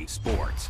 Bally Sports.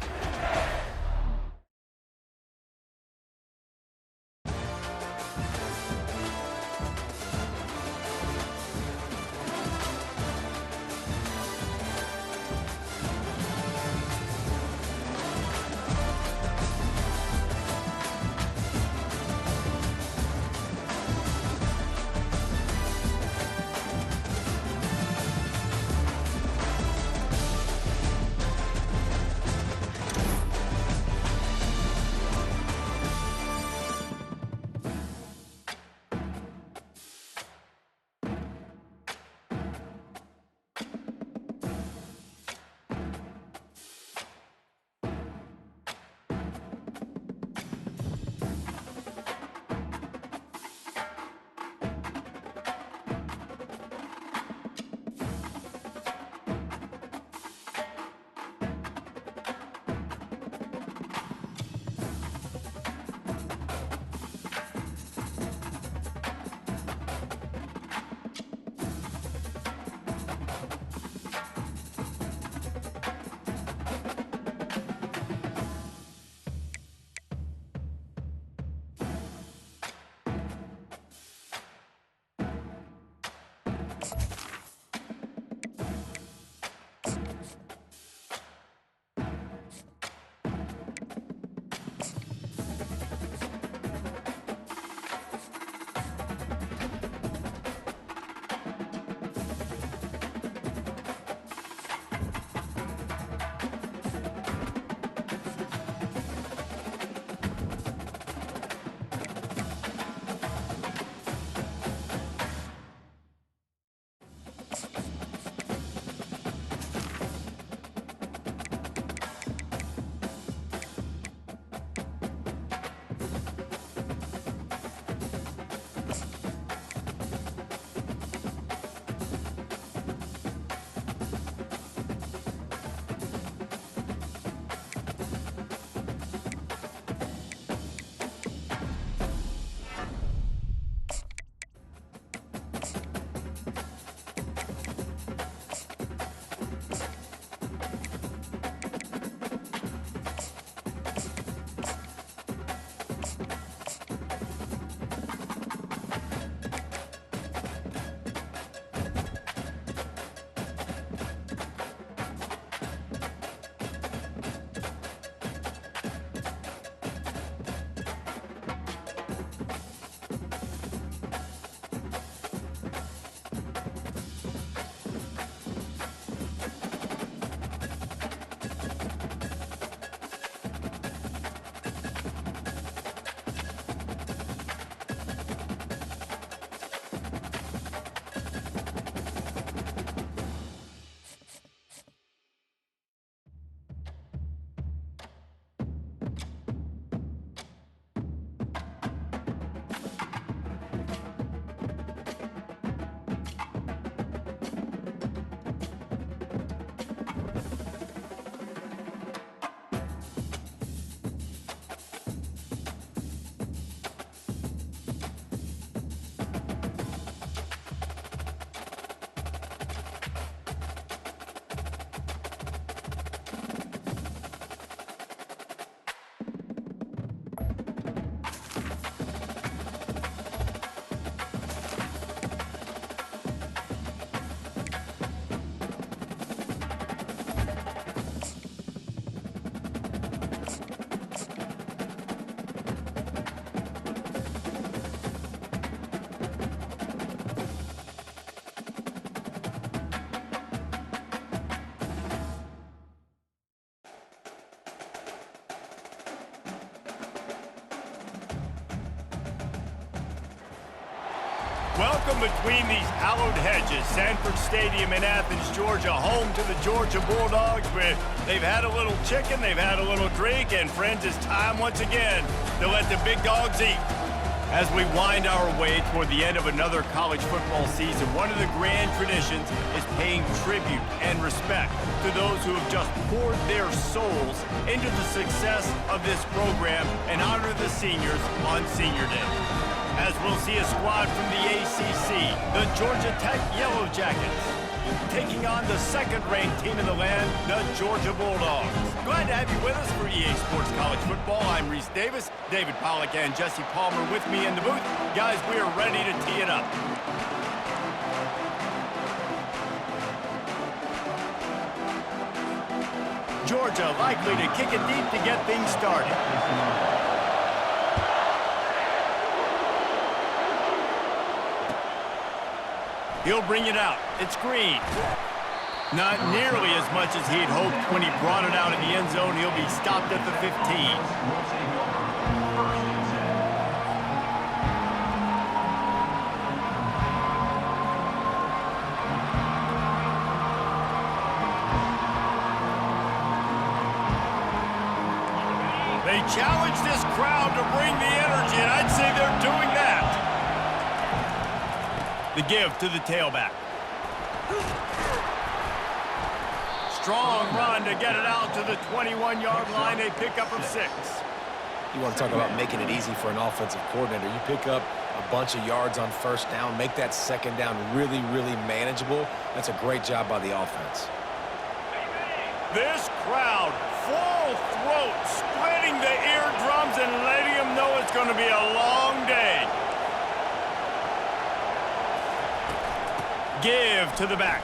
Welcome between these hallowed hedges. Sanford Stadium in Athens, Georgia, home to the Georgia Bulldogs, where they've had a little chicken, they've had a little drink, and friends, it's time once again to let the big dogs eat. As we wind our way toward the end of another college football season, one of the grand traditions is paying tribute and respect to those who have just poured their souls into the success of this program and honor the seniors on Senior Day. As we'll see a squad from the ACC, the Georgia Tech Yellow Jackets, taking on the second-ranked team in the land, the Georgia Bulldogs. Glad to have you with us for EA Sports College Football. I'm Reese Davis, David Pollack and Jesse Palmer with me in the booth. Guys, we are ready to tee it up. Georgia likely to kick it deep to get things started. He'll bring it out. It's Green. Not nearly as much as he'd hoped when he brought it out in the end zone. He'll be stopped at the 15. They challenge this crowd to bring the energy, and I'd say they're doing that. The give to the tailback. Strong run to get it out to the 21-yard line, a pickup of 6. You want to talk about making it easy for an offensive coordinator. You pick up a bunch of yards on first down, make that second down really, really manageable. That's a great job by the offense. This crowd, full throat, splitting the eardrums and letting them know it's going to be a long day. Give to the back.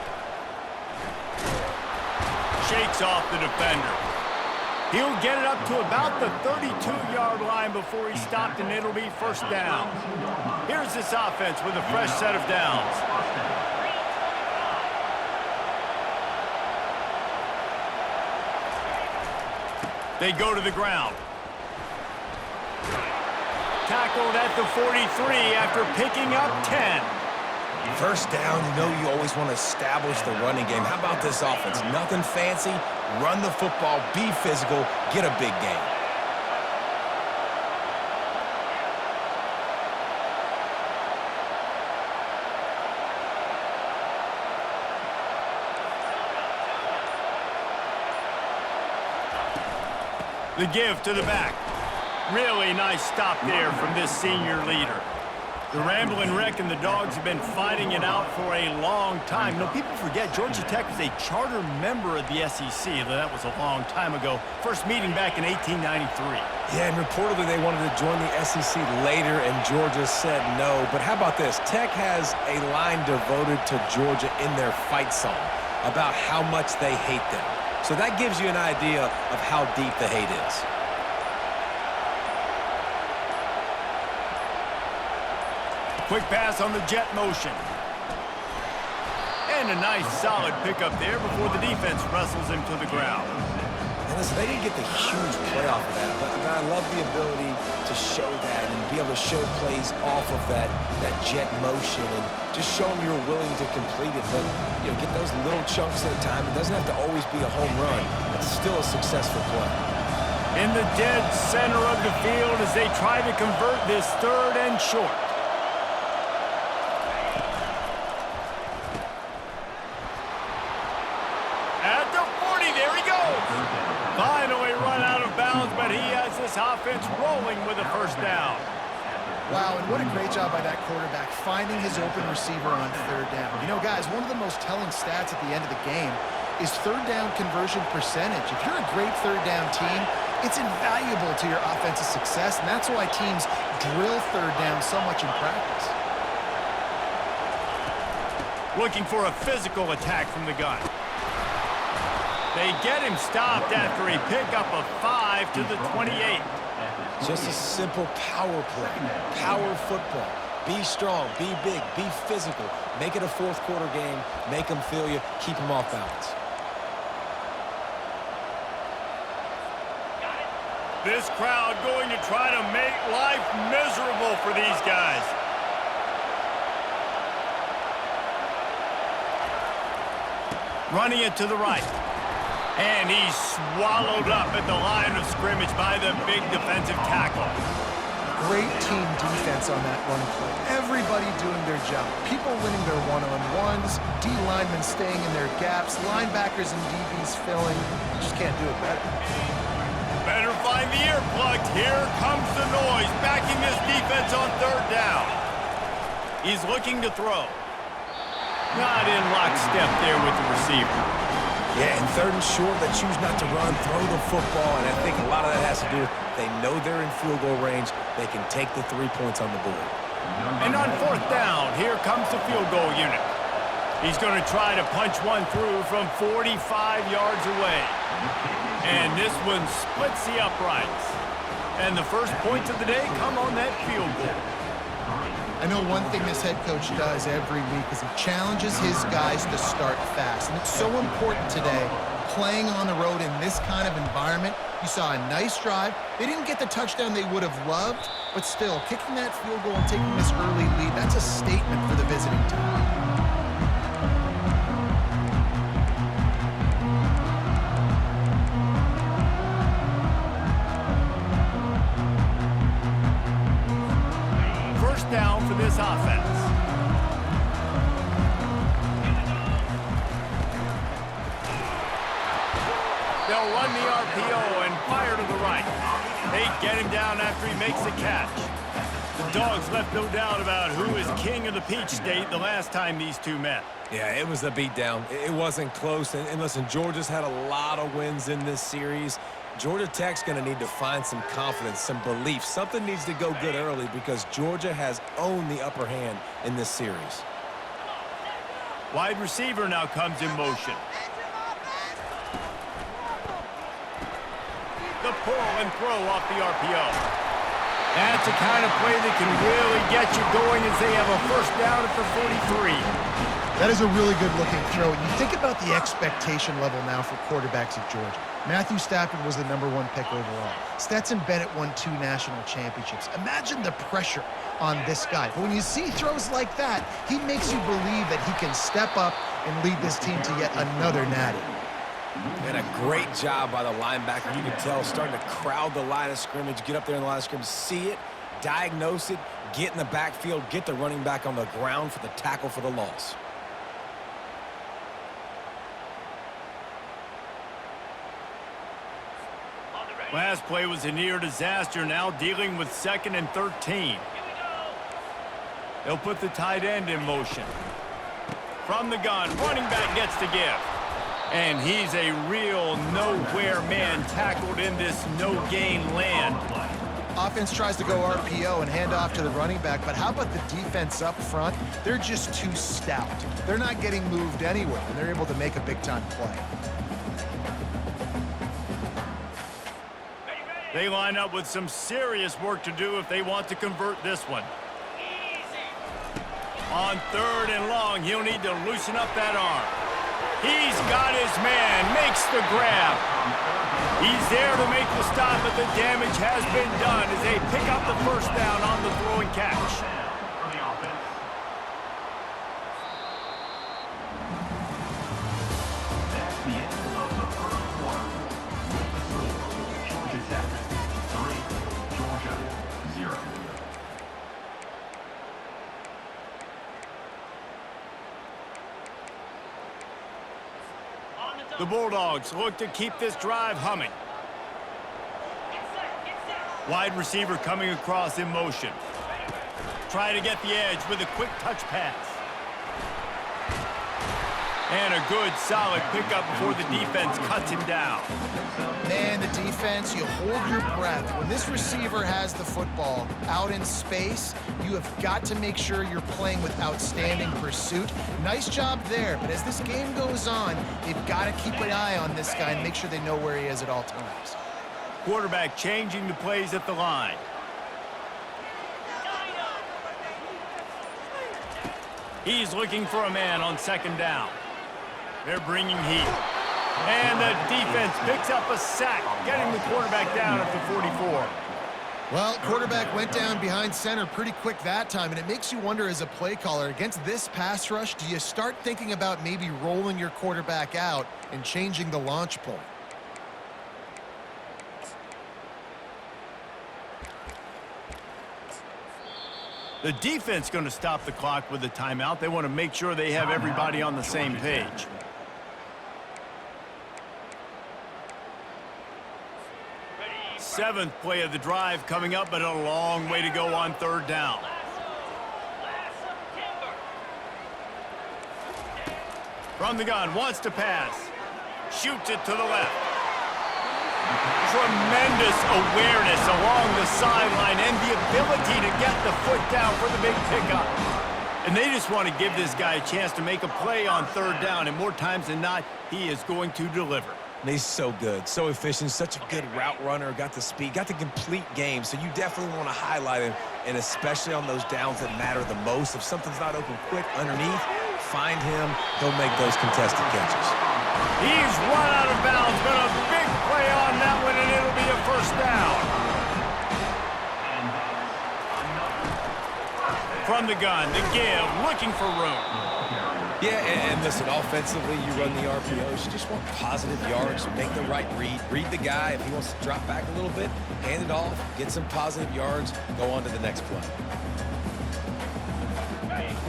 Shakes off the defender. He'll get it up to about the 32-yard line before he's stopped, and it'll be first down. Here's this offense with a fresh set of downs. They go to the ground. Tackled at the 43 after picking up 10. First down, you know you always want to establish the running game. How about this offense? Nothing fancy. Run the football, be physical, get a big gain. The give to the back. Really nice stop there from this senior leader. The Ramblin' Wreck and the Dogs have been fighting it out for a long time. You know, people forget Georgia Tech was a charter member of the SEC. That was a long time ago. First meeting back in 1893. Yeah, and reportedly they wanted to join the SEC later, and Georgia said no. But how about this? Tech has a line devoted to Georgia in their fight song about how much they hate them. So that gives you an idea of how deep the hate is. Quick pass on the jet motion. And a nice solid pickup there before the defense wrestles him to the ground. And listen, they didn't get the huge play off of that, but I love the ability to show that and be able to show plays off of that jet motion and just show them you're willing to complete it. But, you know, get those little chunks at a time. It doesn't have to always be a home run. It's still a successful play. In the dead center of the field as they try to convert this third and short. At the 40, there he goes. Finally run out of bounds, but he has this offense rolling with a first down. Wow, and what a great job by that quarterback finding his open receiver on third down. You know, guys, one of the most telling stats at the end of the game is third down conversion percentage. If you're a great third down team, it's invaluable to your offensive success, and that's why teams drill third down so much in practice. Looking for a physical attack from the gun. They get him stopped after a pickup of 5 to the 28. Just a simple power play, power football. Be strong, be big, be physical. Make it a fourth quarter game. Make them feel you. Keep them off balance. This crowd going to try to make life miserable for these guys. Running it to the right. And he's swallowed up at the line of scrimmage by the big defensive tackle. Great team defense on that run play. Everybody doing their job. People winning their one-on-ones, D linemen staying in their gaps, linebackers and DBs filling. You just can't do it better. Better find the earplugs. Here comes the noise, backing this defense on third down. He's looking to throw. Not in lockstep there with the receiver. Yeah, and third and short, they choose not to run, throw the football, and I think a lot of that has to do with they know they're in field goal range. They can take the 3 points on the board. And on fourth down, here comes the field goal unit. He's going to try to punch one through from 45 yards away. And this one splits the uprights. And the first points of the day come on that field goal. I know one thing this head coach does every week is he challenges his guys to start fast. And it's so important today, playing on the road in this kind of environment. You saw a nice drive. They didn't get the touchdown they would have loved, but still, kicking that field goal and taking this early lead, that's a statement for the visiting team. First down for this offense. They'll run the RPO and fire to the right. They get him down after he makes the catch. The Dogs left no doubt about who is king of the Peach State the last time these two met. Yeah, it was a beatdown. It wasn't close. And listen, Georgia's had a lot of wins in this series. Georgia Tech's going to need to find some confidence, some belief. Something needs to go good early because Georgia has owned the upper hand in this series. Wide receiver now comes in motion. The pull and throw off the RPO. That's the kind of play that can really get you going as they have a first down at the 43. That is a really good-looking throw. And you think about the expectation level now for quarterbacks at Georgia. Matthew Stafford was the #1 pick overall. Stetson Bennett won 2 national championships. Imagine the pressure on this guy. But when you see throws like that, he makes you believe that he can step up and lead this team to yet another natty. And a great job by the linebacker. You can tell, starting to crowd the line of scrimmage, get up there in the line of scrimmage, see it, diagnose it, get in the backfield, get the running back on the ground for the tackle for the loss. Last play was a near disaster, now dealing with 2nd and 13. They'll put the tight end in motion. From the gun, running back gets to give. And he's a real nowhere man tackled in this no-gain land. Offense tries to go RPO and hand off to the running back, but how about the defense up front? They're just too stout. They're not getting moved anywhere, and they're able to make a big-time play. They line up with some serious work to do if they want to convert this one. On 3rd and long, he'll need to loosen up that arm. He's got his man, makes the grab. He's there to make the stop, but the damage has been done as they pick up the first down on the throw and catch. The Bulldogs look to keep this drive humming. Wide receiver coming across in motion. Try to get the edge with a quick touch pass. And a good, solid pickup before the defense cuts him down. Man, the defense, you hold your breath. When this receiver has the football out in space, you have got to make sure you're playing with outstanding pursuit. Nice job there, but as this game goes on, they've got to keep an eye on this guy and make sure they know where he is at all times. Quarterback changing the plays at the line. He's looking for a man on 2nd down. They're bringing heat. And the defense picks up a sack, getting the quarterback down at the 44. Well, quarterback went down behind center pretty quick that time, and it makes you wonder as a play caller, against this pass rush, do you start thinking about maybe rolling your quarterback out and changing the launch point? The defense going to stop the clock with a timeout. They want to make sure they have everybody on the same page. Seventh play of the drive coming up, but a long way to go on 3rd down. From the gun, wants to pass. Shoots it to the left. Tremendous awareness along the sideline and the ability to get the foot down for the big pickup. And they just want to give this guy a chance to make a play on third down, and more times than not, he is going to deliver. And he's so good, so efficient, such a good route runner, got the speed, got the complete game, so you definitely want to highlight him, and especially on those downs that matter the most. If something's not open quick underneath, find him, he'll make those contested catches. He's run out of bounds, but a big play on that one, and it'll be a first down. From the gun, the give, looking for room. Yeah, and listen, offensively, you run the RPOs. You just want positive yards, make the right read. Read the guy. If he wants to drop back a little bit, hand it off, get some positive yards, go on to the next play.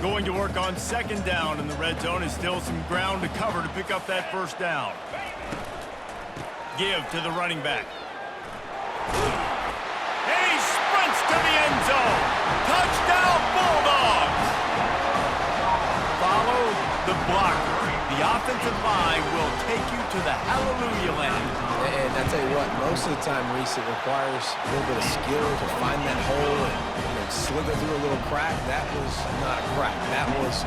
Going to work on second down in the red zone is still some ground to cover to pick up that first down. Give to the running back. And he sprints to the end zone. Touchdown, Bulldogs! Follow the blocker. The offensive line will take you to the hallelujah land. And I tell you what, most of the time, Reese, it requires a little bit of skill to find that hole and slither through a little crack. That was not a crack. That was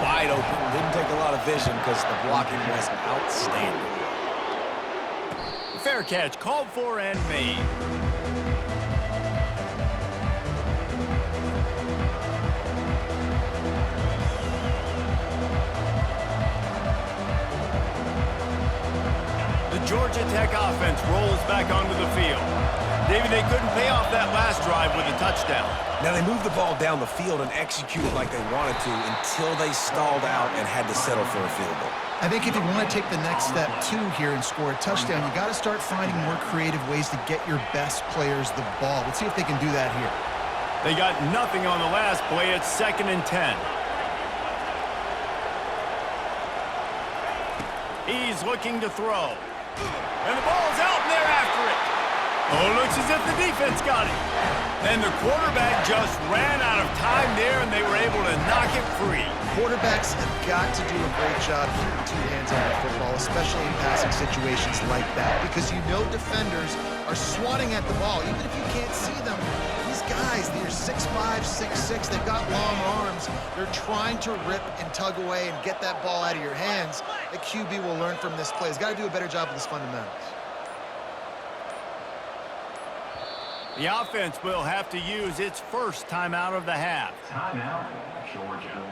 wide open. Didn't take a lot of vision because the blocking was outstanding. Fair catch, called for and made. Georgia Tech offense rolls back onto the field. David, they couldn't pay off that last drive with a touchdown. Now, they moved the ball down the field and executed like they wanted to until they stalled out and had to settle for a field goal. I think if you want to take the next step, too, here and score a touchdown, you got to start finding more creative ways to get your best players the ball. Let's see if they can do that here. They got nothing on the last play. It's 2nd and 10. He's looking to throw. And the ball's out, and they're after it. Oh, looks as if the defense got it. And the quarterback just ran out of time there, and they were able to knock it free. Quarterbacks have got to do a great job keeping two hands on the football, especially in passing situations like that, because you know defenders are swatting at the ball. Even if you can't see them, these guys, they're 6'5", 6'6", they've got long arms. They're trying to rip and tug away and get that ball out of your hands. The QB will learn from this play. He's got to do a better job with his fundamentals. The offense will have to use its first timeout of the half. Timeout, Georgia.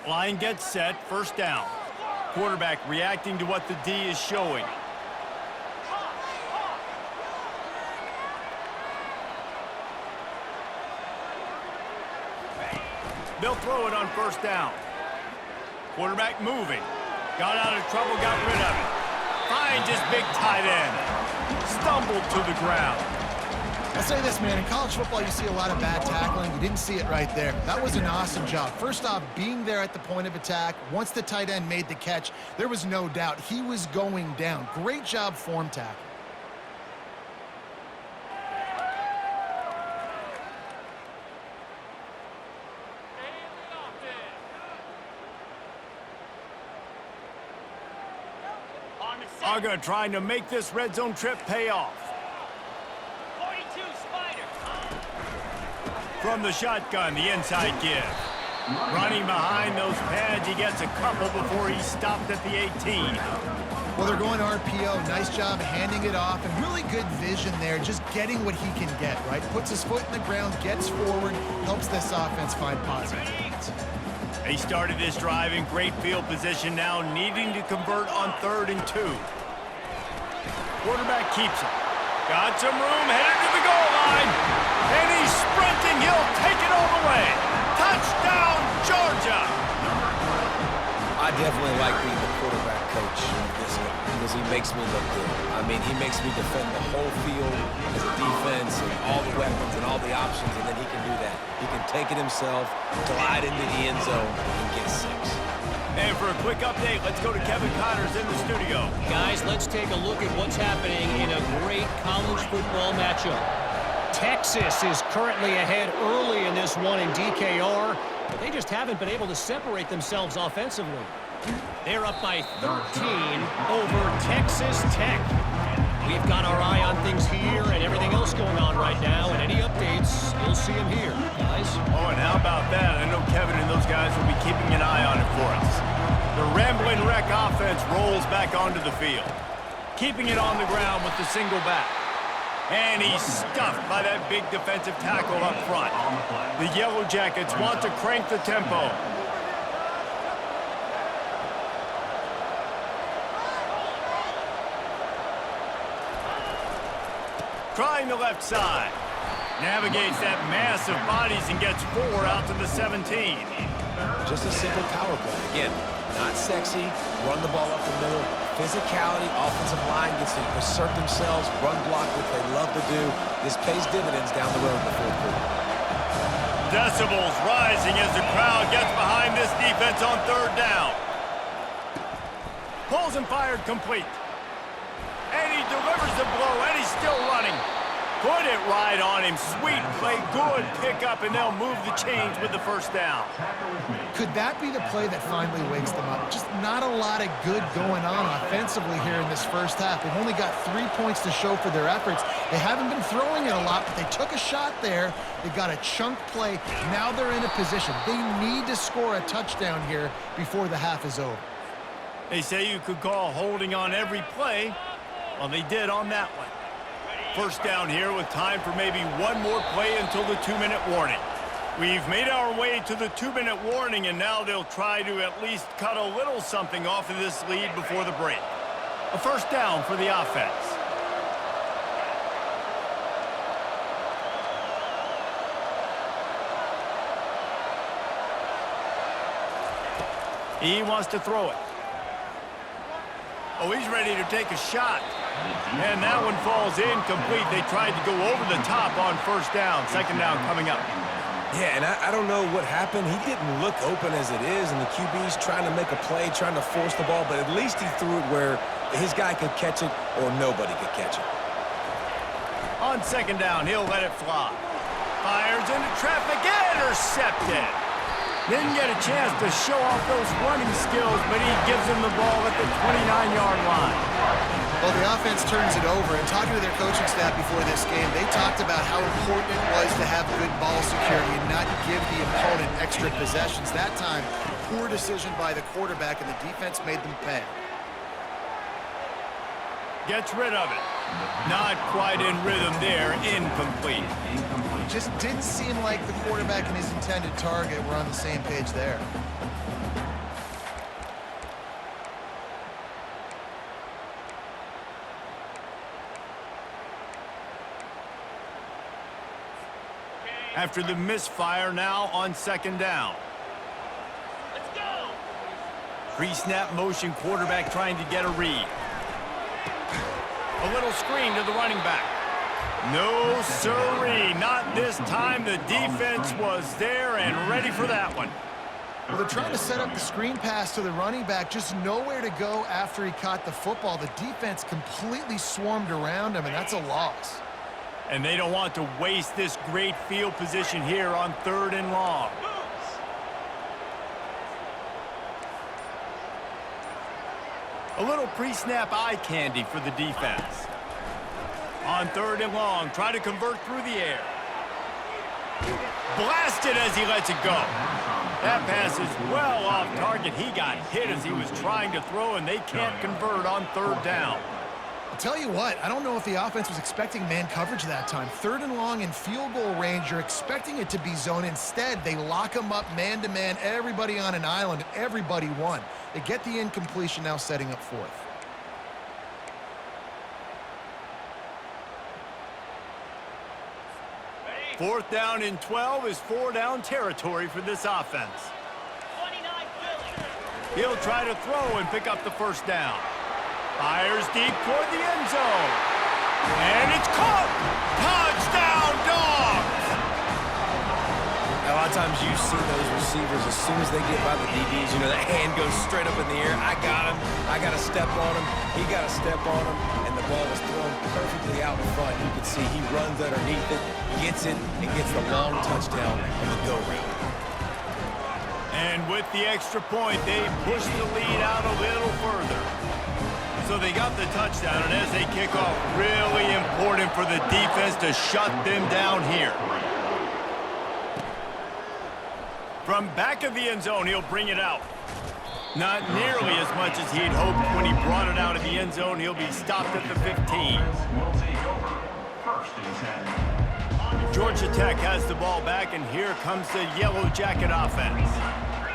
Line gets set, first down. Quarterback reacting to what the D is showing. They'll throw it on first down. Quarterback moving. Got out of trouble, got rid of it. Finds his big tight end. Stumbled to the ground. I'll say this, man. In college football, you see a lot of bad tackling. You didn't see it right there. That was an awesome job. First off, being there at the point of attack. Once the tight end made the catch, there was no doubt he was going down. Great job form tackle. Aga trying to make this red zone trip pay off. 42 Spider. From the shotgun, the inside give. Running behind those pads, he gets a couple before he's stopped at the 18. Well, they're going RPO. Nice job handing it off, and really good vision there, just getting what he can get, right? Puts his foot in the ground, gets forward, helps this offense find positive points. They started this drive in great field position, now needing to convert on 3rd and 2. Quarterback keeps it. Got some room, headed to the goal line. And he's sprinting, he'll take it all the way. Touchdown, Georgia! I definitely like being the quarterback coach of this guy because he makes me look good. I mean, he makes me defend the whole field as a defense and all the weapons and all the options, and then he can do that. He can take it himself, glide into the end zone, and get 6. And for a quick update, let's go to Kevin Connors in the studio. Guys, let's take a look at what's happening in a great college football matchup. Texas is currently ahead early in this one in DKR, but they just haven't been able to separate themselves offensively. They're up by 13 over Texas Tech. We've got our eye on things here and everything else going on right now, and any updates, you'll see them here, guys. Oh, and how about that? I know Kevin and those guys will be keeping an eye on it for us. The Ramblin' Wreck offense rolls back onto the field, keeping it on the ground with the single back. And he's stuffed by that big defensive tackle up front. The Yellow Jackets want to crank the tempo. Trying the left side. Navigates that mass of bodies and gets 4 out to the 17. Just a simple power play. Again, not sexy, run the ball up the middle. Physicality, offensive line gets to assert themselves, run block, which they love to do. This pays dividends down the road in the fourth quarter. Decibels rising as the crowd gets behind this defense on third down. Pulls and fired complete. And he delivers the blow, and he's still running. Put it right on him. Sweet play, good pickup, and they'll move the chains with the first down. Could that be the play that finally wakes them up? Just not a lot of good going on offensively here in this first half. They've only got 3 points to show for their efforts. They haven't been throwing it a lot, but they took a shot there. They got a chunk play. Now they're in a position. They need to score a touchdown here before the half is over. They say you could call holding on every play. Well, they did on that one. First down here with time for maybe one more play until the 2-minute warning. We've made our way to the 2-minute warning, and now they'll try to at least cut a little something off of this lead before the break. A first down for the offense. He wants to throw it. Oh, he's ready to take a shot. And that one falls incomplete. They tried to go over the top on first down. Second down coming up. Yeah, and I don't know what happened. He didn't look open as it is, and the QB's trying to make a play, trying to force the ball, but at least he threw it where his guy could catch it or nobody could catch it. On second down, he'll let it fly. Fires into traffic, intercepted. Didn't get a chance to show off those running skills, but he gives him the ball at the 29-yard line. Well, the offense turns it over, and talking to their coaching staff before this game, they talked about how important it was to have good ball security and not give the opponent extra possessions. That time, poor decision by the quarterback, and the defense made them pay. Gets rid of it. Not quite in rhythm there, incomplete. Just didn't seem like the quarterback and his intended target were on the same page there. After the misfire, now on second down. Let's go. Pre-snap motion, quarterback trying to get a read. A little screen to the running back. No siree, not this time. The defense was there and ready for that one. Well, they're trying to set up the screen pass to the running back, just nowhere to go after he caught the football. The defense completely swarmed around him, and that's a loss. And they don't want to waste this great field position here on third and long. A little pre-snap eye candy for the defense. On third and long, try to convert through the air. Blasted as he lets it go. That pass is well off target. He got hit as he was trying to throw, and they can't convert on third down. I'll tell you what, I don't know if the offense was expecting man coverage that time. Third and long in field goal range, you're expecting it to be zone. Instead, they lock them up man-to-man, everybody on an island, and everybody won. They get the incompletion, now setting up fourth. Fourth down and 12 is four-down territory for this offense. 29 Philly. He'll try to throw and pick up the first down. Fires deep toward the end zone. And it's caught! Touchdown, Dogs! A lot of times you see those receivers, as soon as they get by the DBs, you know, that hand goes straight up in the air. I got him. I got to step on him. He got to step on him. And the ball was thrown perfectly out in front. You can see he runs underneath it, gets it, and gets the long touchdown on the go route. And with the extra point, they push the lead out a little further. So they got the touchdown, and as they kick off, really important for the defense to shut them down here. From back of the end zone, he'll bring it out. Not nearly as much as he'd hoped when he brought it out of the end zone. He'll be stopped at the 15. Will take over. First and 10. Georgia Tech has the ball back, and here comes the Yellow Jacket offense.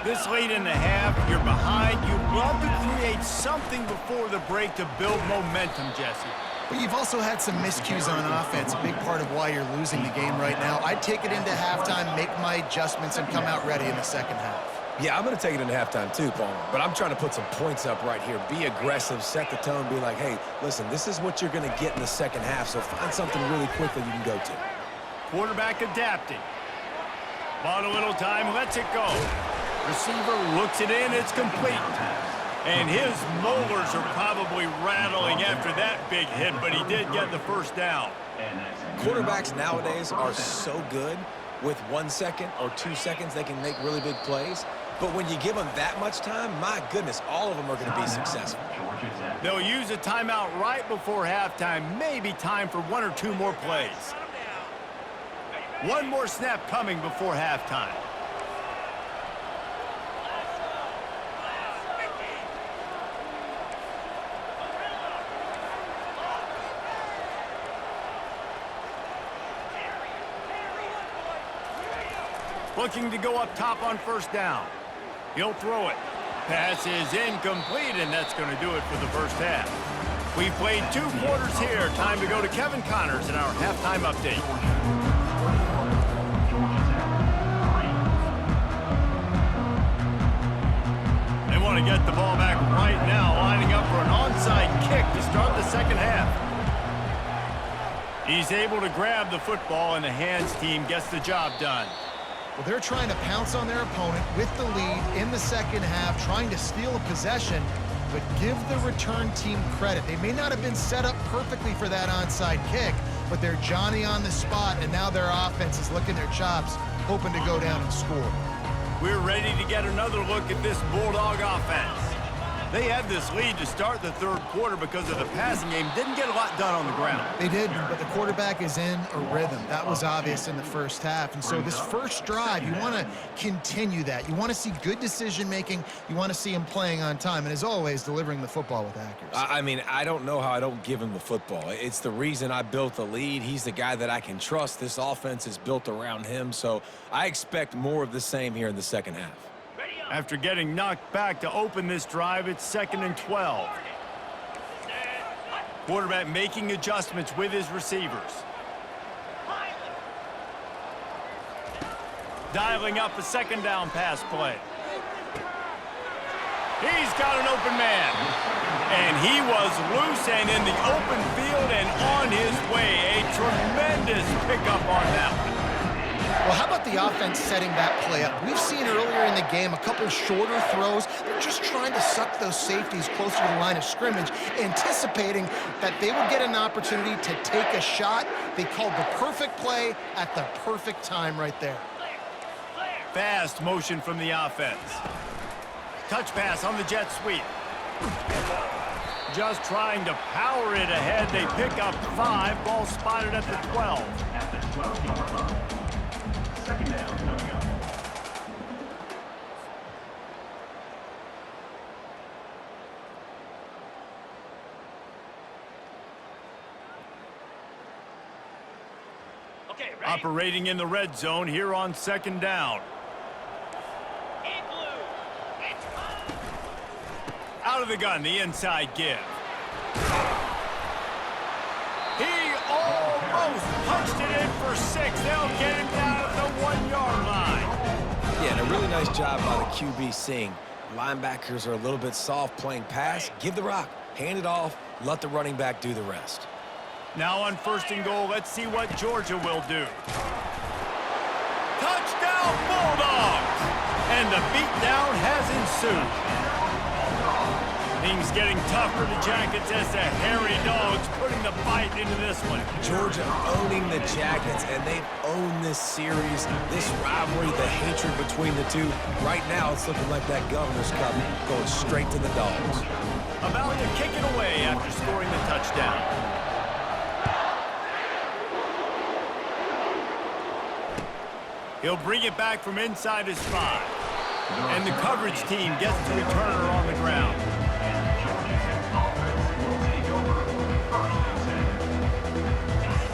This late in the half, you're behind. You'd love to create something before the break to build momentum, Jesse. But you've also had some miscues on offense, a big part of why you're losing the game right now. I'd take it into halftime, make my adjustments, and come out ready in the second half. Yeah, I'm going to take it into halftime too, Palmer. But I'm trying to put some points up right here. Be aggressive, set the tone, be like, hey, listen, this is what you're going to get in the second half, so find something really quickly you can go to. Quarterback adapting. Bought a little time, lets it go. Receiver looks it in, it's complete. And his molars are probably rattling after that big hit, but he did get the first down. Quarterbacks nowadays are so good. With 1 second or 2 seconds, they can make really big plays. But when you give them that much time, my goodness, all of them are going to be successful. They'll use a timeout right before halftime, maybe time for 1 or 2 more plays. One more snap coming before halftime. Looking to go up top on first down. He'll throw it. Pass is incomplete, and that's going to do it for the first half. We've played 2 quarters here. Time to go to Kevin Connors in our halftime update. They want to get the ball back right now, lining up for an onside kick to start the second half. He's able to grab the football, and the hands team gets the job done. Well, they're trying to pounce on their opponent with the lead in the second half, trying to steal a possession, but give the return team credit. They may not have been set up perfectly for that onside kick, but they're Johnny on the spot, and now their offense is licking their chops, hoping to go down and score. We're ready to get another look at this Bulldog offense. They had this lead to start the third quarter because of the passing game. Didn't get a lot done on the ground. They did, but the quarterback is in a rhythm. That was obvious in the first half. And so this first drive, you want to continue that. You want to see good decision-making. You want to see him playing on time. And as always, delivering the football with accuracy. I mean, I don't know how I don't give him the football. It's the reason I built the lead. He's the guy that I can trust. This offense is built around him. So I expect more of the same here in the second half. After getting knocked back to open this drive, it's 2nd and 12. Quarterback making adjustments with his receivers. Dialing up a second down pass play. He's got an open man. And he was loose and in the open field and on his way. A tremendous pickup on that one. Well, how about the offense setting that play up? We've seen earlier in the game a couple shorter throws. They're just trying to suck those safeties closer to the line of scrimmage, anticipating that they would get an opportunity to take a shot. They called the perfect play at the perfect time right there. Fast motion from the offense. Touch pass on the jet sweep. Just trying to power it ahead. They pick up 5. Ball spotted at the 12. At the 12-yard line. Second down coming up. Okay, ready? Operating in the red zone here on 2nd down. In blue. Out of the gun, the inside give. He almost punched it in for 6. They'll get him down at the 1-yard line. Yeah, and a really nice job by the QB seeing. Linebackers are a little bit soft playing pass. Give the rock, hand it off, let the running back do the rest. Now on 1st and goal, let's see what Georgia will do. Touchdown Bulldogs! And the beatdown has ensued. Things getting tough for the Jackets as the hairy dogs putting the bite into this one. Georgia owning the Jackets, and they've owned this series, this rivalry, the hatred between the two. Right now, it's looking like that Governor's Cup going straight to the Dogs. About to kick it away after scoring the touchdown. He'll bring it back from inside his 5. And the coverage team gets to return her on the ground.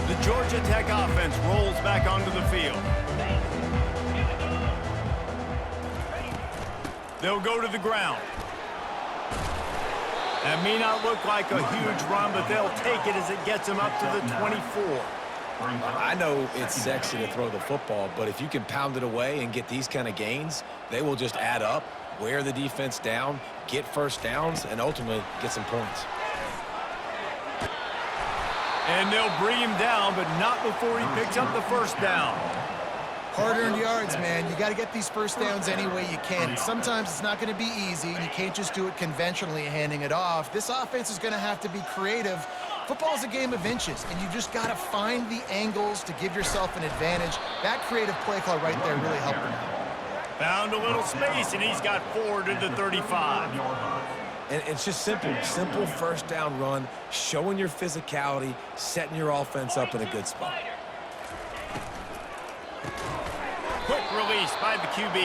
The Georgia Tech offense rolls back onto the field. They'll go to the ground. That may not look like a huge run, but they'll take it as it gets them up to the 24. I know it's sexy to throw the football, but if you can pound it away and get these kind of gains, they will just add up, wear the defense down, get first downs, and ultimately get some points. And they'll bring him down, but not before he picks up the first down. Hard-earned yards, man. You got to get these first downs any way you can. Sometimes it's not going to be easy, and you can't just do it conventionally handing it off. This offense is going to have to be creative. Football is a game of inches, and you just got to find the angles to give yourself an advantage. That creative play call right there really helped him out. Found a little space, and he's got 4 to the 35. And it's just simple first down run, showing your physicality, setting your offense up in a good spot. Quick release by the QB.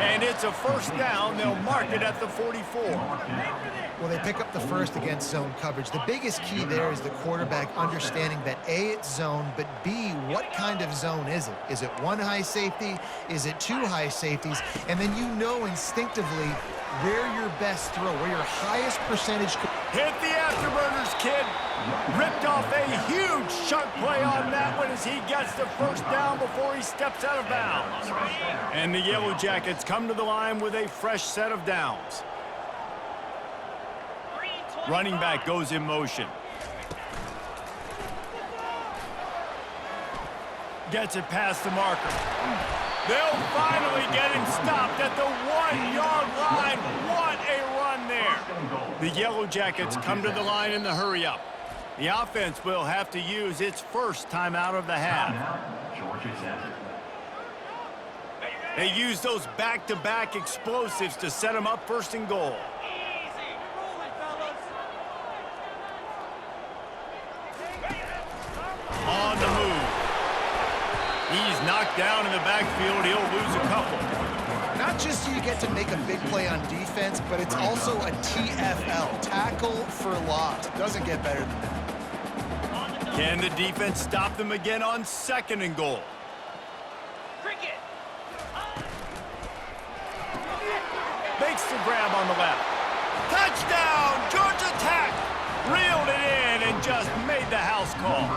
And it's a first down. They'll mark it at the 44. Well, they pick up the first against zone coverage. The biggest key there is the quarterback understanding that A, it's zone, but B, what kind of zone is it? Is it one high safety? Is it 2 high safeties? And then you know instinctively where your best throw, where your highest percentage. Hit the afterburners, kid. Ripped off a huge chunk play on that one as he gets the first down before he steps out of bounds. And the Yellow Jackets come to the line with a fresh set of downs. Running back goes in motion. Gets it past the marker. They'll finally get him stopped at the 1-yard line. What a run there. The Yellow Jackets come to the line in the hurry-up. The offense will have to use its first timeout of the half. They use those back-to-back explosives to set them up first and goal. On the move. He's knocked down in the backfield. He'll lose a couple. Not just do you get to make a big play on defense, but it's also a TFL, tackle for loss. Doesn't get better than that. Can the defense stop them again on second and goal? Cricket. Makes the grab on the left. Touchdown, Georgia Tech! Reeled it in and just made the house call.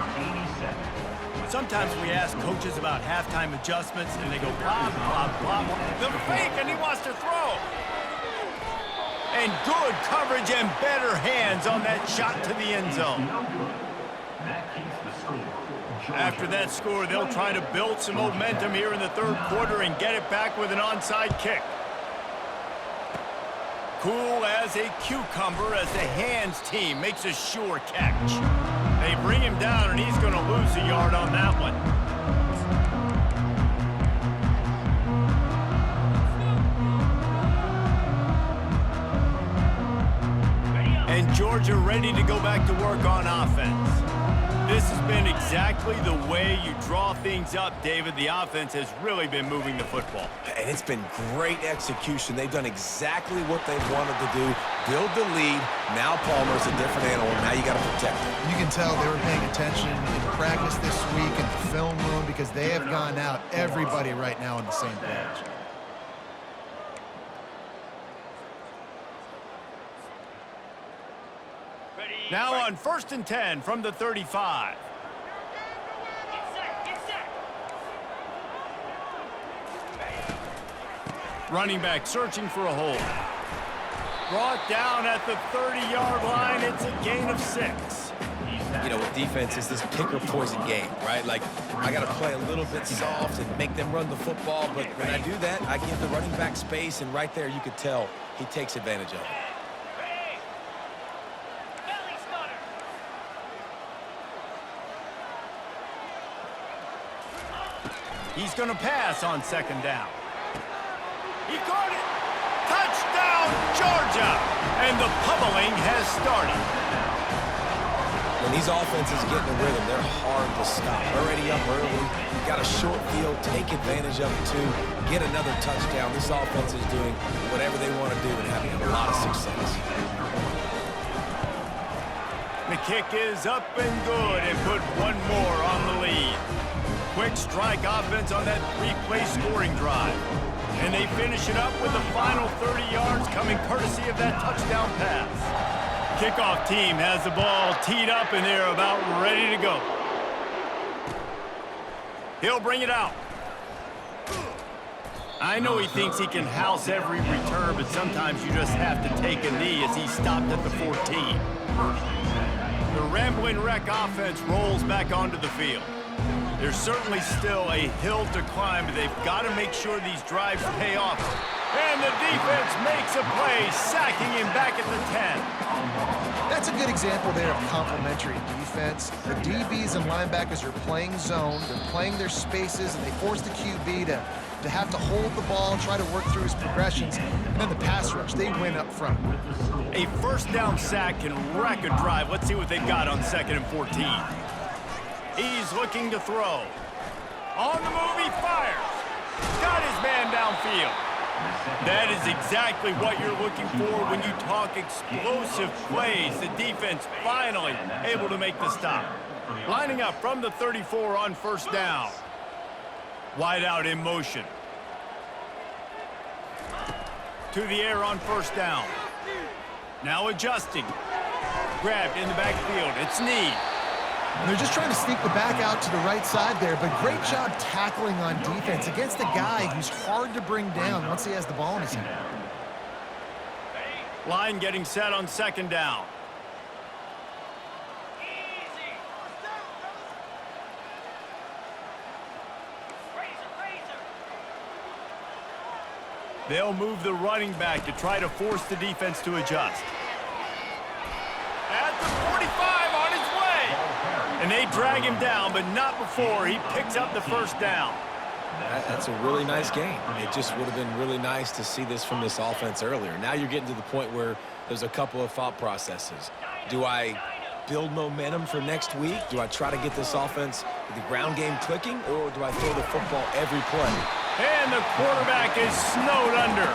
Sometimes we ask coaches about halftime adjustments, and they go blah, blah, blah. The fake, and he wants to throw. And good coverage and better hands on that shot to the end zone. After that score, they'll try to build some momentum here in the third quarter and get it back with an onside kick. Cool as a cucumber as the hands team makes a sure catch. They bring him down, and he's going to lose a yard on that one. And Georgia ready to go back to work on offense. This has been exactly the way you draw things up, David. The offense has really been moving the football. And it's been great execution. They've done exactly what they wanted to do. Build the lead. Now Palmer's a different animal. Now you got to protect him. You can tell they were paying attention in practice this week in the film room because they have gone out, everybody right now on the same page. Now on 1st and 10 from the 35. Running back searching for a hole. Brought down at the 30-yard line. It's a gain of 6. You know, with defense, it's this pick-or-poison game, right? Like, I got to play a little bit soft and make them run the football, but when I do that, I give the running back space, and right there you could tell he takes advantage of it. He's going to pass on second down. He caught it. Touchdown, Georgia! And the pummeling has started. When these offenses get in a rhythm, they're hard to stop. Already up early, got a short field, take advantage of it too, get another touchdown. This offense is doing whatever they want to do and having a lot of success. The kick is up and good and put one more on the lead. Quick strike offense on that three-play scoring drive. And they finish it up with the final 30 yards coming courtesy of that touchdown pass. Kickoff team has the ball teed up and they're about ready to go. He'll bring it out. I know he thinks he can house every return, but sometimes you just have to take a knee as he stopped at the 14. The Rambling Wreck offense rolls back onto the field. There's certainly still a hill to climb, but they've got to make sure these drives pay off. And the defense makes a play, sacking him back at the 10. That's a good example there of complementary defense. The DBs and linebackers are playing zone, they're playing their spaces, and they force the QB to have to hold the ball and try to work through his progressions. And then the pass rush, they win up front. A first down sack can wreck a drive. Let's see what they've got on 2nd and 14. He's looking to throw. On the move, he fires. Got his man downfield. That is exactly what you're looking for when you talk explosive plays. The defense finally able to make the stop. Lining up from the 34 on first down. Wide out in motion. To the air on first down. Now adjusting. Grabbed in the backfield. It's Need. And they're just trying to sneak the back out to the right side there, but great job tackling on defense against a guy who's hard to bring down once he has the ball in his hand. Line getting set on second down. Easy. Razor. They'll move the running back to try to force the defense to adjust. At the 45 on his way. And they drag him down, but not before he picks up the first down. That's a really nice game. It just would have been really nice to see this from this offense earlier. Now you're getting to the point where there's a couple of thought processes. Do I build momentum for next week? Do I try to get this offense, the ground game clicking, or do I throw the football every play? And the quarterback is snowed under.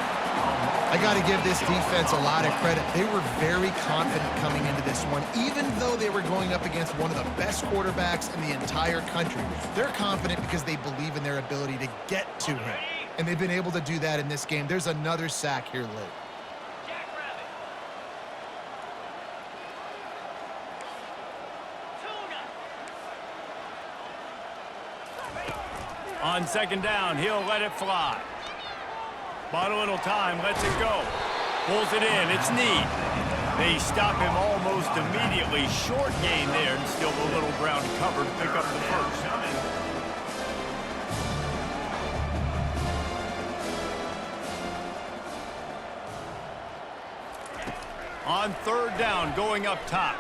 I got to give this defense a lot of credit. They were very confident coming into this one, even though they were going up against one of the best quarterbacks in the entire country. They're confident because they believe in their ability to get to him, and they've been able to do that in this game. There's another sack here late. Jackrabbit. Tuna. On second down, he'll let it fly. Bought a little time, lets it go. Pulls it in, it's Need. They stop him almost immediately. Short gain there, and still a little ground covered to pick up the first. On third down, going up top.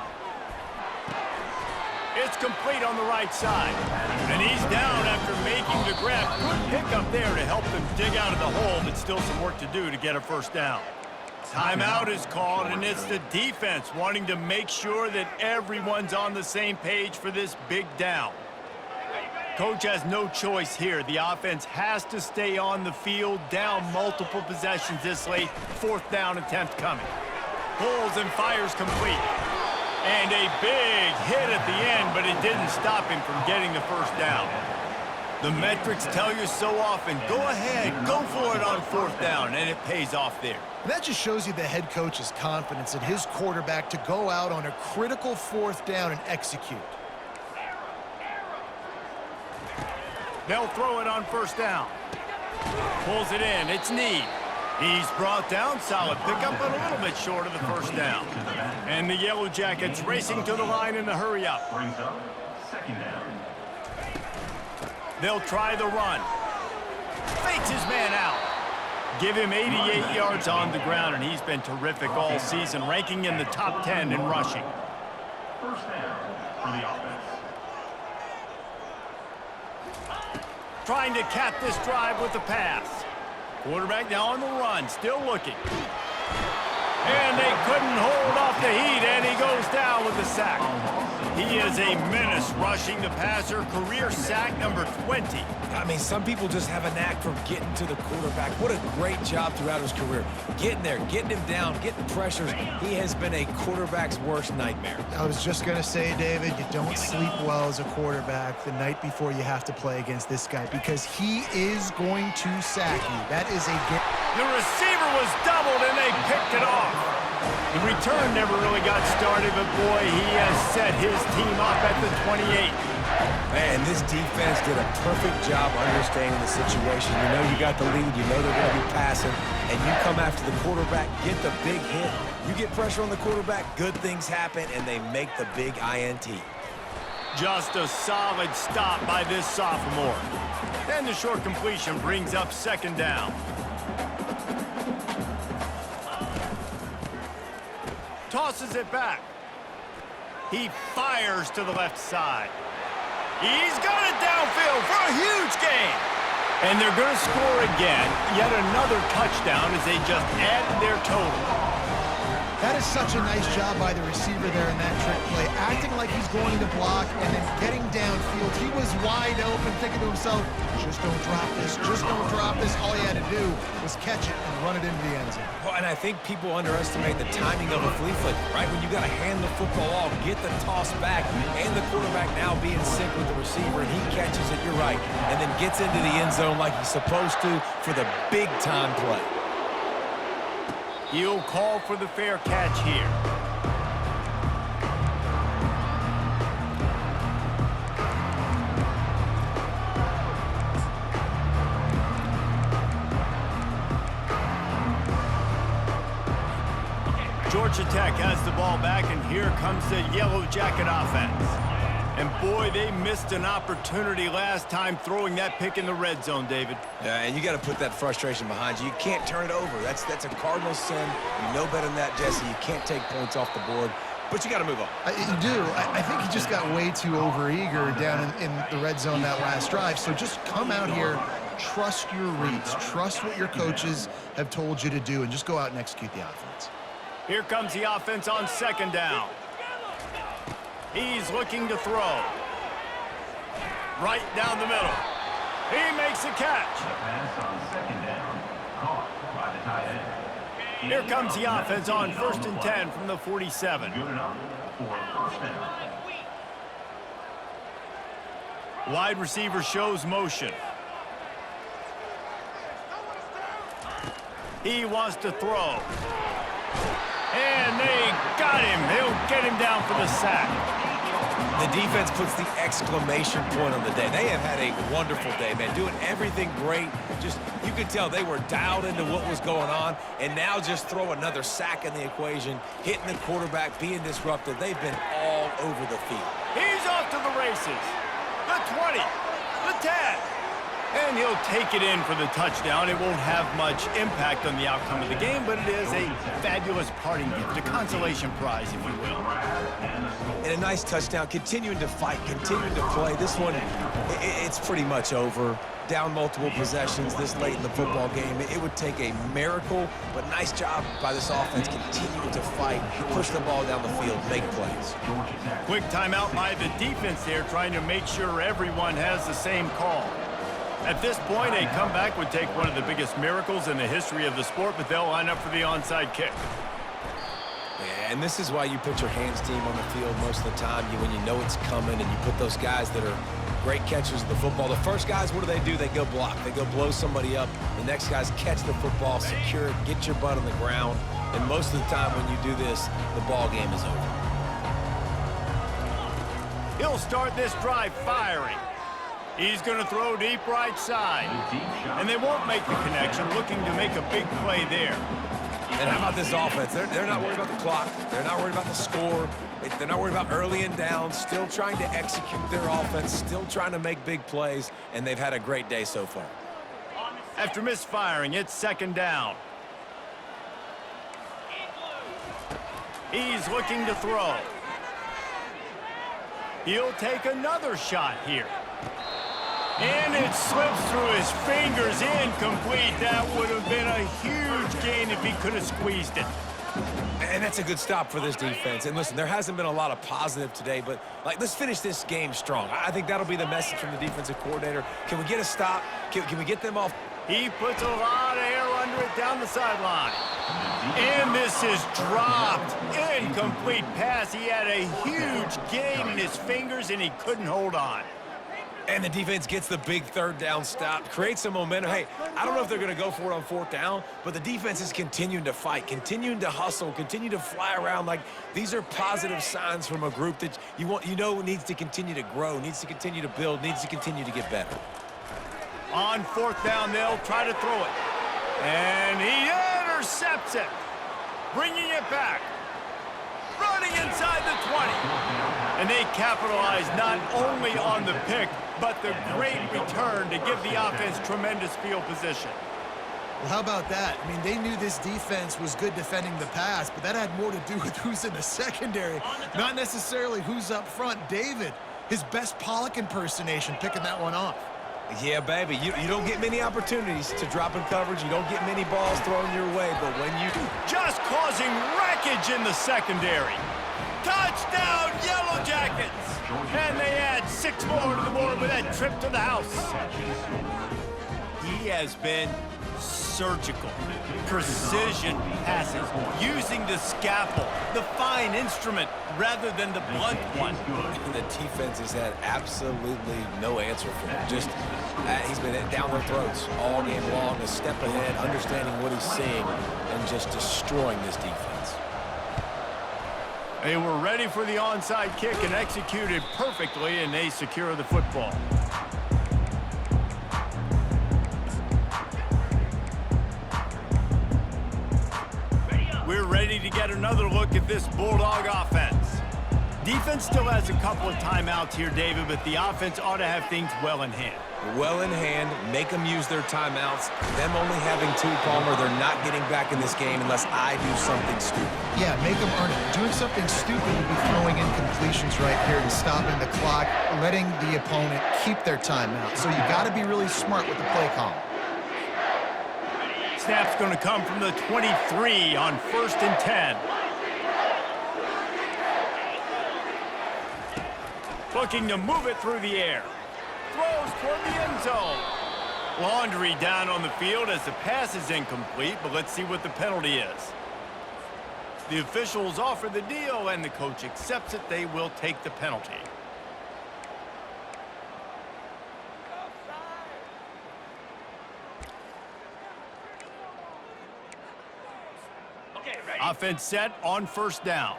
It's complete on the right side. And he's down after making the grab. Good pick up there to help them dig out of the hole, but still some work to do to get a first down. Timeout is called, and it's the defense wanting to make sure that everyone's on the same page for this big down. Coach has no choice here. The offense has to stay on the field, down multiple possessions this late. Fourth down attempt coming. Pulls and fires complete. And a big hit at the end, but it didn't stop him from getting the first down. The metrics tell you so often, go ahead, go for it on fourth down, and it pays off there. And that just shows you the head coach's confidence in his quarterback to go out on a critical fourth down and execute. They'll throw it on first down. Pulls it in, it's Need. He's brought down, solid pickup, but a little bit short of the first down. And the Yellow Jackets racing to the line in the hurry up. Brings up second down. They'll try the run. Fakes his man out. Give him 88 yards on the ground, and he's been terrific all season, ranking in the top 10 in rushing. First down for the offense. trying to cap this drive with the pass. Quarterback now on the run, still looking. And they couldn't hold off the heat, and he goes down with the sack. He is a menace rushing the passer, career sack number 20. I mean, some people just have a knack for getting to the quarterback. What a great job throughout his career. Getting there, getting him down, getting pressures. He has been a quarterback's worst nightmare. I was just going to say, David, you don't sleep well as a quarterback the night before you have to play against this guy because he is going to sack you. That is a game. The receiver was doubled, and they picked it off. The return never really got started, but boy, he has set his team up at the 28. Man, this defense did a perfect job understanding the situation. You know you got the lead, you know they're going to be passing, and you come after the quarterback, get the big hit. You get pressure on the quarterback, good things happen, and they make the big INT. Just a solid stop by this sophomore. And the short completion brings up second down. Tosses it back. He fires to the left side. He's got it downfield for a huge gain. And they're going to score again. Yet another touchdown as they just add to their total. That is such a nice job by the receiver there in that trick play, acting like he's going to block and then getting downfield. He was wide open, thinking to himself, just don't drop this, just don't drop this. All he had to do was catch it and run it into the end zone. Well, and I think people underestimate the timing of a flea flicker, right? When you got to hand the football off, get the toss back, and the quarterback now being sync with the receiver, and he catches it, you're right, and then gets into the end zone like he's supposed to for the big-time play. He'll call for the fair catch here. Georgia Tech has the ball back, and here comes the Yellow Jacket offense. And boy, they missed an opportunity last time throwing that pick in the red zone, David. Yeah, and you got to put that frustration behind you. You can't turn it over. That's a cardinal sin. You know better than that, Jesse. You can't take points off the board, but you got to move on. You do. I think he just got way too overeager down in the red zone that last drive. So just come out here, trust your reads, trust what your coaches have told you to do, and just go out and execute the offense. Here comes the offense on second down. He's looking to throw. Right down the middle. He makes a catch. Pass on second down. Caught by the tight end. Here comes the offense on 1st and 10 from the 47. Good enough for first down. Wide receiver shows motion. He wants to throw. And they got him. They'll get him down for the sack. The defense puts the exclamation point on the day. They have had a wonderful day, man, doing everything great. Just, you could tell they were dialed into what was going on, and now just throw another sack in the equation, hitting the quarterback, being disruptive. They've been all over the field. He's off to the races. The 20, the 10. And he'll take it in for the touchdown. It won't have much impact on the outcome of the game, but it is a fabulous parting gift, a consolation prize, if you will. And a nice touchdown, continuing to fight, continuing to play. This one, it's pretty much over. Down multiple possessions this late in the football game. It would take a miracle, but nice job by this offense continuing to fight, push the ball down the field, make plays. Quick timeout by the defense there, trying to make sure everyone has the same call. At this point, a comeback would take one of the biggest miracles in the history of the sport, but they'll line up for the onside kick. Yeah, and this is why you put your hands team on the field most of the time, when you know it's coming, and you put those guys that are great catchers of the football. The first guys, what do? They go block. They go blow somebody up. The next guys catch the football, secure it, get your butt on the ground. And most of the time when you do this, the ball game is over. He'll start this drive firing. He's going to throw deep right side. And they won't make the connection, looking to make a big play there. And how about this offense? They're not worried about the clock. They're not worried about the score. They're not worried about early and down. Still trying to execute their offense. Still trying to make big plays. And they've had a great day so far. After misfiring, it's second down. He's looking to throw. He'll take another shot here. And it slips through his fingers, incomplete. That would have been a huge gain if he could have squeezed it. And that's a good stop for this defense. And listen, there hasn't been a lot of positive today, but let's finish this game strong. I think that'll be the message from the defensive coordinator. Can we get a stop? Can we get them off? He puts a lot of air under it down the sideline. And this is dropped. Incomplete pass. He had a huge gain in his fingers, and he couldn't hold on. And the defense gets the big third down stop, creates some momentum. Hey, I don't know if they're going to go for it on fourth down, but the defense is continuing to fight, continuing to hustle, continue to fly around. Like, these are positive signs from a group that you know needs to continue to grow, needs to continue to build, needs to continue to get better. On fourth down, they'll try to throw it. And he intercepts it, bringing it back. Running inside the 20. And they capitalize not only on the pick, but the great return to give the offense tremendous field position. Well, how about that? I mean, they knew this defense was good defending the pass, but that had more to do with who's in the secondary, not necessarily who's up front. David, his best Pollock impersonation, picking that one off. Yeah, baby, you don't get many opportunities to drop in coverage. You don't get many balls thrown your way, but when you do... Just causing wreckage in the secondary. Touchdown, Yellow Jackets! And they add 6 more to the board with that trip to the house. He has been surgical. Precision passes, using the scalpel, the fine instrument, rather than the blunt one. The defense has had absolutely no answer for him. Just, he's been down their throats all game long, a step ahead, understanding what he's seeing, and just destroying this defense. They were ready for the onside kick and executed perfectly, and they secure the football. We're ready to get another look at this Bulldog offense. Defense still has a couple of timeouts here, David, but the offense ought to have things well in hand. Well in hand, make them use their timeouts. Them only having 2, Palmer, they're not getting back in this game unless I do something stupid. Yeah, make them earn it. Doing something stupid would be throwing in completions right here and stopping the clock, letting the opponent keep their timeout. So you got to be really smart with the play call. Snap's going to come from the 23 on 1st and 10. Looking to move it through the air. Throws toward the end zone. Laundry down on the field as the pass is incomplete, but let's see what the penalty is. The officials offer the deal, and the coach accepts it. They will take the penalty. Offense set on 1st down.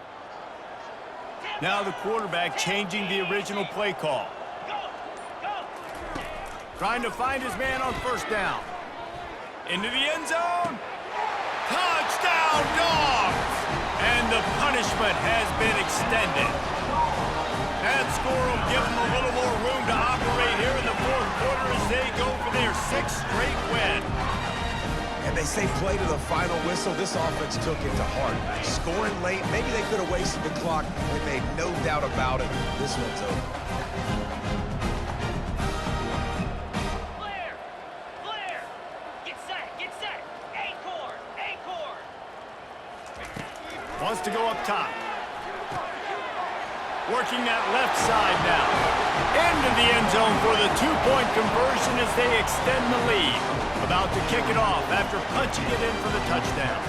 Now the quarterback changing the original play call. Trying to find his man on 1st down. Into the end zone. Touchdown, Dogs! And the punishment has been extended. That score will give them a little more room to operate here in the 4th quarter as they go for their 6th straight win. And they say play to the final whistle. This offense took it to heart. Scoring late, maybe they could have wasted the clock. They made no doubt about it. This one's over. Clear! Clear! Get set! Acorn! Acorn! Wants to go up top. Working that left side now. Into the end zone for the 2-point conversion as they extend the lead. About to kick it off after punching it in for the touchdown.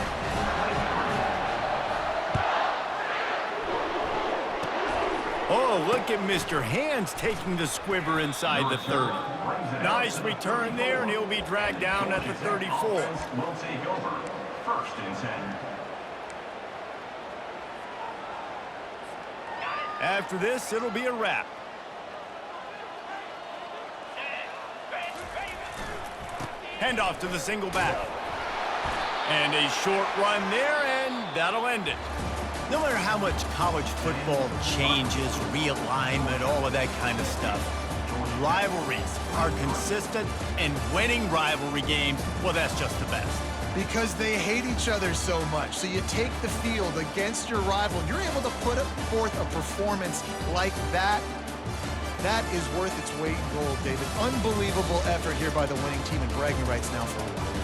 Oh, look at Mr. Hands taking the squibber inside the 30. Nice return there, and he'll be dragged down at the 34. Will take over. 1st and 10. After this, it'll be a wrap. Handoff to the single back. And a short run there, and that'll end it. No matter how much college football changes, realignment, all of that kind of stuff, rivalries are consistent, and winning rivalry games, well, that's just the best. Because they hate each other so much. So you take the field against your rival, you're able to put forth a performance like that. That is worth its weight in gold, David. Unbelievable effort here by the winning team, and bragging rights now for a while.